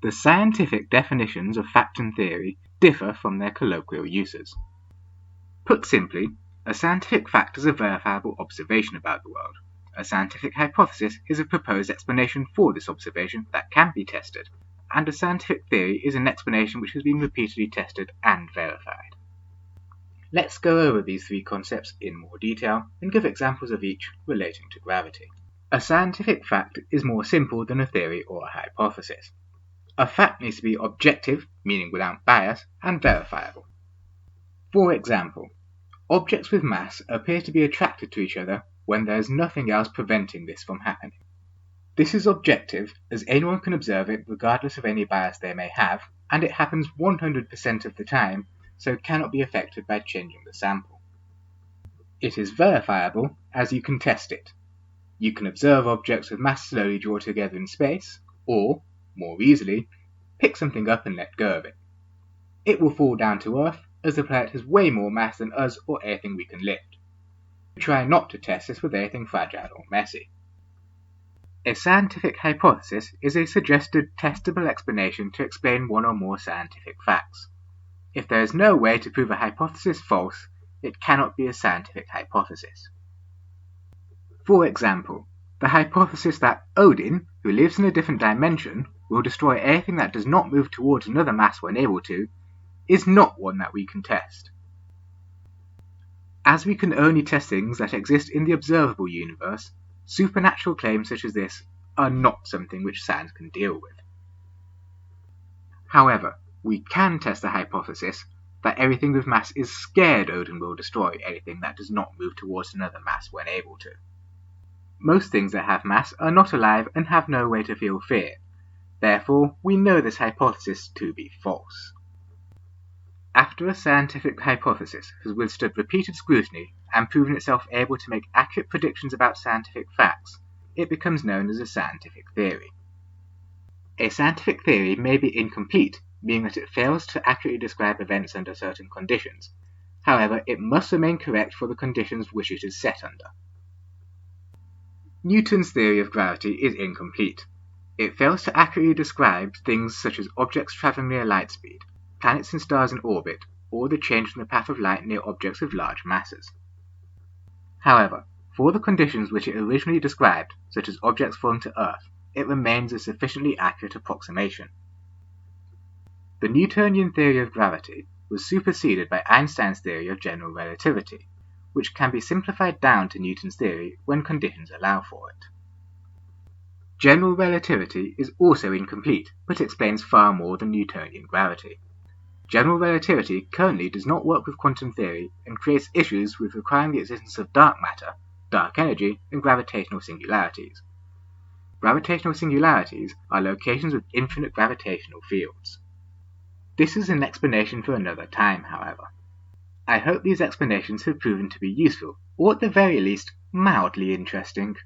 The scientific definitions of fact and theory differ from their colloquial uses. Put simply, a scientific fact is a verifiable observation about the world. A scientific hypothesis is a proposed explanation for this observation that can be tested, and a scientific theory is an explanation which has been repeatedly tested and verified. Let's go over these three concepts in more detail and give examples of each relating to gravity. A scientific fact is more simple than a theory or a hypothesis. A fact needs to be objective, meaning without bias, and verifiable. For example, objects with mass appear to be attracted to each other when there is nothing else preventing this from happening. This is objective as anyone can observe it regardless of any bias they may have, and it happens 100% of the time, so it cannot be affected by changing the sample. It is verifiable as you can test it. You can observe objects with mass slowly draw together in space, or, more easily, pick something up and let go of it. It will fall down to Earth as the planet has way more mass than us or anything we can lift. We try not to test this with anything fragile or messy. A scientific hypothesis is a suggested testable explanation to explain one or more scientific facts. If there is no way to prove a hypothesis false, it cannot be a scientific hypothesis. For example, the hypothesis that Odin, who lives in a different dimension, will destroy anything that does not move towards another mass when able to, is not one that we can test. As we can only test things that exist in the observable universe, supernatural claims such as this are not something which science can deal with. However, we can test the hypothesis that everything with mass is scared Odin will destroy anything that does not move towards another mass when able to. Most things that have mass are not alive and have no way to feel fear. Therefore, we know this hypothesis to be false. After a scientific hypothesis has withstood repeated scrutiny and proven itself able to make accurate predictions about scientific facts, it becomes known as a scientific theory. A scientific theory may be incomplete, meaning that it fails to accurately describe events under certain conditions. However, it must remain correct for the conditions which it is set under. Newton's theory of gravity is incomplete. It fails to accurately describe things such as objects traveling near light speed, planets and stars in orbit, or the change in the path of light near objects with large masses. However, for the conditions which it originally described, such as objects falling to Earth, it remains a sufficiently accurate approximation. The Newtonian theory of gravity was superseded by Einstein's theory of general relativity, which can be simplified down to Newton's theory when conditions allow for it. General relativity is also incomplete, but explains far more than Newtonian gravity. General relativity currently does not work with quantum theory and creates issues with requiring the existence of dark matter, dark energy, and gravitational singularities. Gravitational singularities are locations with infinite gravitational fields. This is an explanation for another time, however. I hope these explanations have proven to be useful, or at the very least, mildly interesting.